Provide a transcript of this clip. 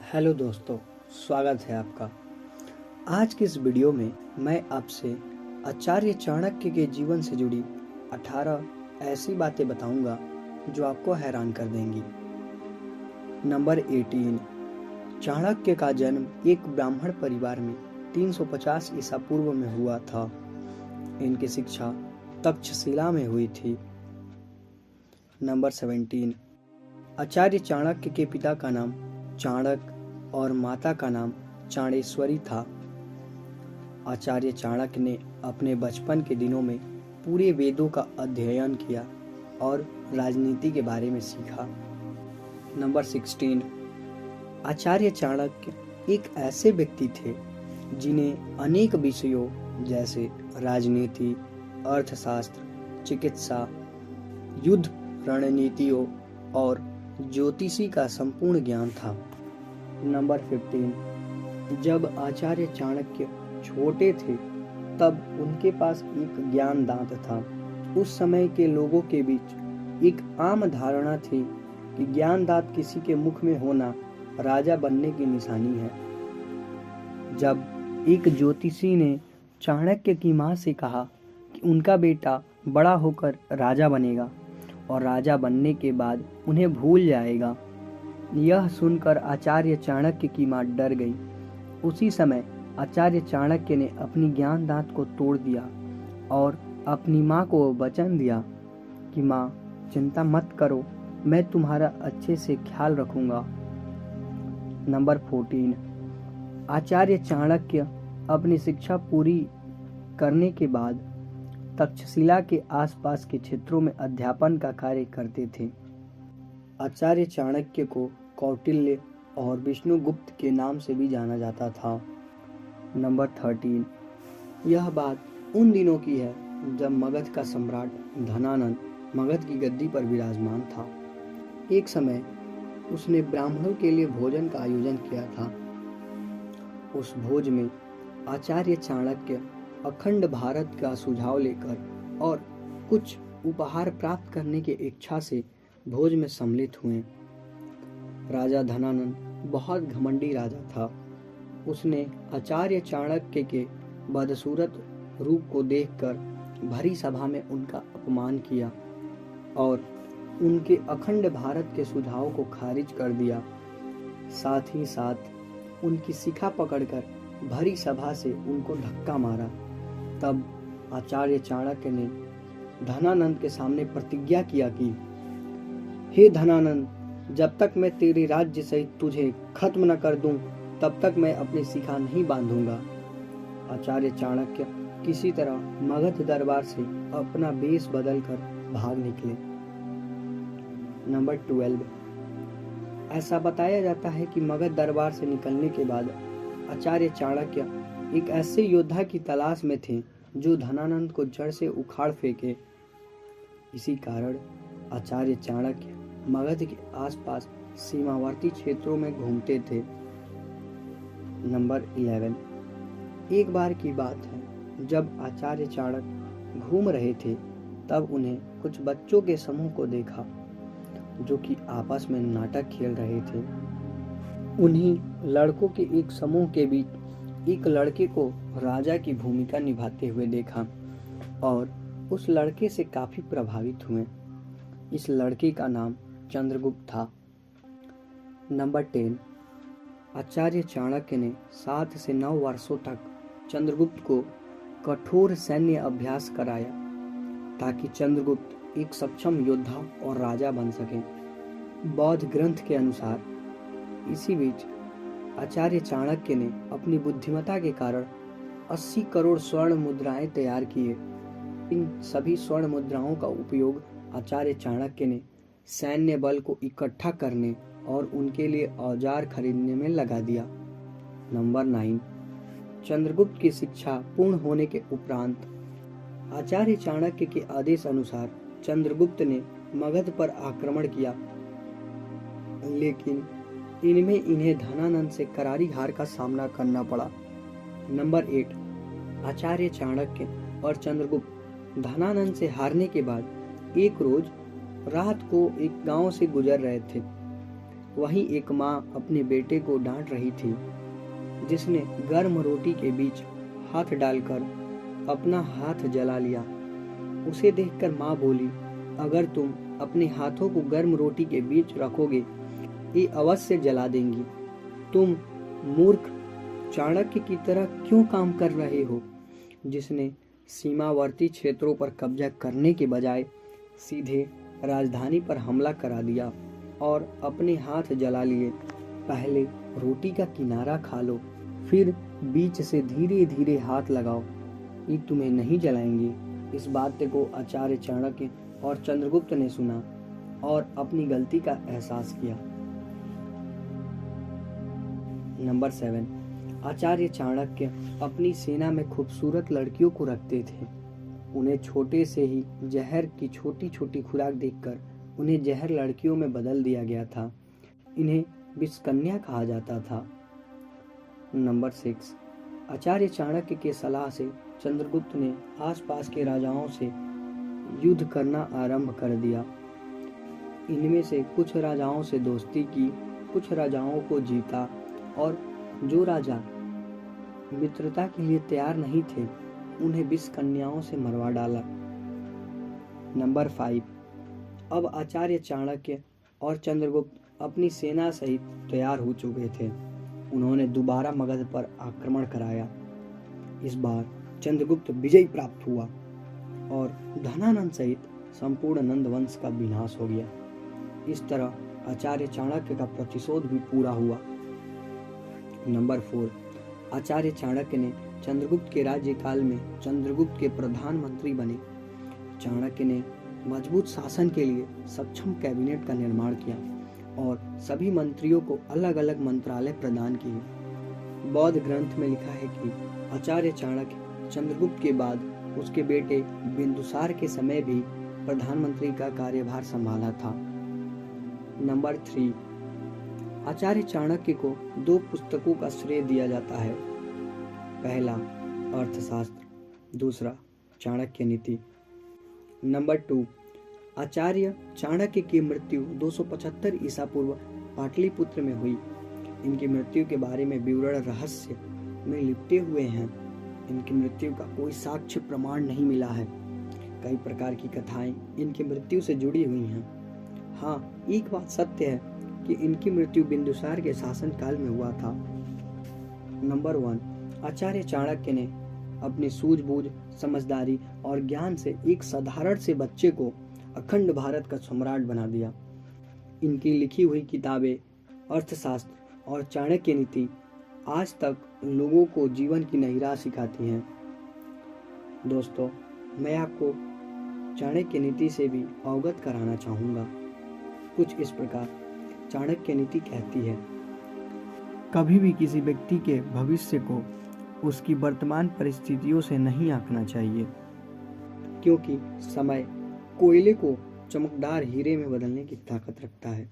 Hello दोस्तों, स्वागत है आपका। आज की इस वीडियो में मैं आपसे आचार्य चाणक्य के जीवन से जुड़ी 18 ऐसी बातें बताऊंगा जो आपको हैरान कर देंगी। नंबर 18। चाणक्य का जन्म एक ब्राह्मण परिवार में 350 ईसा पूर्व में हुआ था। इनकी शिक्षा तक्षशिला में हुई थी। नंबर 17। आचार्य चाणक्य के पिता का नाम चाणक्य और माता का नाम चाणेश्वरी था। आचार्य चाणक्य ने अपने बचपन के दिनों में पूरे वेदों का अध्ययन किया और राजनीति के बारे में सीखा। नंबर 16। आचार्य चाणक्य एक ऐसे व्यक्ति थे जिन्हें अनेक विषयों जैसे राजनीति, अर्थशास्त्र, चिकित्सा, युद्ध रणनीतियों और ज्योतिषी का संपूर्ण ज्ञान था। नंबर 15। जब आचार्य चाणक्य छोटे थे तब उनके पास एक ज्ञान दांत था। उस समय के लोगों के बीच एक आम धारणा थी कि ज्ञान दांत किसी के मुख में होना राजा बनने की निशानी है। जब एक ज्योतिषी ने चाणक्य की मां से कहा कि उनका बेटा बड़ा होकर राजा बनेगा और राजा बनने के बाद उन्हें भूल जाएगा, यह सुनकर आचार्य चाणक्य की मां डर गई। उसी समय आचार्य चाणक्य ने अपनी ज्ञान दांत को तोड़ दिया और अपनी मां को वचन दिया कि मां, चिंता मत करो, मैं तुम्हारा अच्छे से ख्याल रखूंगा। नंबर 14। आचार्य चाणक्य अपनी शिक्षा पूरी करने के बाद तक्षशिला के आसपास के क्षेत्रों में अध्यापन का कार्य करते थे। आचार्य चाणक्य को कौटिल्य और विष्णुगुप्त के नाम से भी जाना जाता था। नंबर 13। यह बात उन दिनों की है जब मगध का सम्राट धनानंद मगध की गद्दी पर विराजमान था। एक समय उसने ब्राह्मणों के लिए भोजन का आयोजन किया था। उस भोज में आचार्य चाणक्य अखंड भारत का सुझाव लेकर और कुछ उपहार प्राप्त करने की इच्छा से भोज में सम्मिलित हुए। राजा धनानंद बहुत घमंडी राजा था। उसने आचार्य चाणक्य के बदसूरत रूप को देखकर भरी सभा में उनका अपमान किया और उनके अखंड भारत के सुझाव को खारिज कर दिया। साथ ही साथ उनकी शिखा पकड़कर भरी सभा से उनको धक्का मारा। तब आचार्य चाणक्य ने धनानंद के सामने प्रतिज्ञा किया कि हे धनानंद, जब तक मैं तेरे राज्य सहित तुझे खत्म न कर दूं, तब तक मैं अपनी शिखा नहीं बांधूंगा। आचार्य चाणक्य किसी तरह मगध दरबार से अपना वेश बदलकर भाग निकले। नंबर 12। ऐसा बताया जाता है कि मगध दरबार से निकलने के बाद आचार्य चाणक्य एक ऐसे योद्धा की तलाश में थे जो धनानंद को जड़ से उखाड़ फेंके। इसी कारण आचार्य चाणक्य मगध के आसपास सीमावर्ती क्षेत्रों में घूमते थे। नंबर 11। एक बार की बात है, जब आचार्य चाणक्य घूम रहे थे तब उन्हें कुछ बच्चों के समूह को देखा जो कि आपस में नाटक खेल रहे थे। उन्हीं लड़कों के एक समूह के बीच एक लड़के को राजा की भूमिका निभाते हुए देखा और उस लड़के से काफी प्रभावित हुए। इस लड़के का नाम चंद्रगुप्त था। नंबर 10। आचार्य चाणक्य ने 7 से 9 वर्षों तक चंद्रगुप्त को कठोर सैन्य अभ्यास कराया ताकि चंद्रगुप्त एक सक्षम योद्धा और राजा बन सके। बौद्ध ग्रंथ के अनुसार इसी बीच आचार्य चाणक्य ने अपनी बुद्धिमत्ता के कारण 80 करोड़ स्वर्ण मुद्राएं तैयार किए। इन सभी स्वर्ण मुद्राओं का उपयोग आचार्य चाणक्य ने सैन्य बल को इकट्ठा करने और उनके लिए औजार खरीदने में लगा दिया। नंबर 9। चंद्रगुप्त की शिक्षा पूर्ण होने के उपरांत आचार्य चाणक्य के आदेश अनुसार चंद्रगुप्त ने मगध पर आक्रमण किया, लेकिन इनमें इन्हें धनानंद से करारी हार का सामना करना पड़ा। नंबर 8। आचार्य चाणक्य और चंद्रगुप्त धनानंद से हारने के बाद एक रोज रात को एक गांव से गुजर रहे थे। वहीं एक माँ अपने बेटे को डांट रही थी, जिसने गर्म रोटी के बीच हाथ डालकर अपना हाथ जला लिया। उसे देखकर माँ बोली, अगर तुम अपने हाथों को गर्म रोटी के बीच रखोगे, ये अवश्य जला देंगी। तुम मूर्ख चाणक्य की तरह क्यों काम कर रहे हो, जिसने सीमावर्ती क्षेत्रों पर कब्जा करने के बजाय सीधे राजधानी पर हमला करा दिया और अपने हाथ जला लिए। पहले रोटी का किनारा खा लो, फिर बीच से धीरे धीरे हाथ लगाओ, ये तुम्हें नहीं जलाएंगे। इस बात को आचार्य चाणक्य और चंद्रगुप्त ने सुना और अपनी गलती का एहसास किया। नंबर 7, आचार्य चाणक्य अपनी सेना में खूबसूरत लड़कियों को रखते थे। उन्हें छोटे से ही जहर की छोटी छोटी खुराक देकर उन्हें जहर लड़कियों में बदल दिया गया था। इन्हें विषकन्या कहा जाता था। नंबर 6, आचार्य चाणक्य के सलाह से चंद्रगुप्त ने आसपास के राजाओं से युद्ध करना आरंभ कर दिया। इनमें से कुछ राजाओं से दोस्ती की, कुछ राजाओं को जीता और जो राजा मित्रता के लिए तैयार नहीं थे, उन्हें विष कन्याओं से मरवा डाला। नंबर 5, अब आचार्य चाणक्य और चंद्रगुप्त अपनी सेना सहित तैयार हो चुके थे। उन्होंने दोबारा मगध पर आक्रमण कराया। इस बार चंद्रगुप्त विजयी प्राप्त हुआ और धनानंद सहित संपूर्ण नंद वंश का विनाश हो गया। इस तरह आचार्य चाणक्य का प्रतिशोध भी पूरा हुआ। नंबर 4, आचार्य चाणक्य ने चंद्रगुप्त के राज्यकाल में चंद्रगुप्त के प्रधानमंत्री बने। चाणक्य ने मजबूत शासन के लिए सक्षम कैबिनेट का निर्माण किया और सभी मंत्रियों को अलग अलग मंत्रालय प्रदान किए। बौद्ध ग्रंथ में लिखा है कि आचार्य चाणक्य चंद्रगुप्त के बाद उसके बेटे बिंदुसार के समय भी प्रधानमंत्री का कार्यभार संभाला था। नंबर 3, आचार्य चाणक्य को 2 पुस्तकों का श्रेय दिया जाता है। पहला अर्थशास्त्र, दूसरा चाणक्य नीति। नंबर 2, आचार्य चाणक्य की मृत्यु 275 ईसा पूर्व पाटलिपुत्र में हुई। इनकी मृत्यु के बारे में विवरण रहस्य में लिपटे हुए हैं। इनकी मृत्यु का कोई साक्ष्य प्रमाण नहीं मिला है। कई प्रकार की कथाएं इनकी मृत्यु से जुड़ी हुई हैं। हाँ, एक बात सत्य है कि इनकी मृत्यु बिंदुसार के शासनकाल में हुआ था। नंबर 1, आचार्य चाणक्य ने अपनी सूझबूझ, समझदारी और ज्ञान से एक साधारण से बच्चे को अखंड भारत का सम्राट बना दिया। इनकी लिखी हुई किताबें, अर्थशास्त्र और चाणक्य नीति आज तक लोगों को जीवन की नई राह सिखाती हैं। दोस्तों, मैं आपको चाणक्य नीति से भी अवगत कराना चाहूँगा। कुछ इस प्रकार चाणक्य नीति कहती है, कभी भी किसी व्यक्ति के भविष्य को उसकी वर्तमान परिस्थितियों से नहीं आंकना चाहिए, क्योंकि समय कोयले को चमकदार हीरे में बदलने की ताकत रखता है।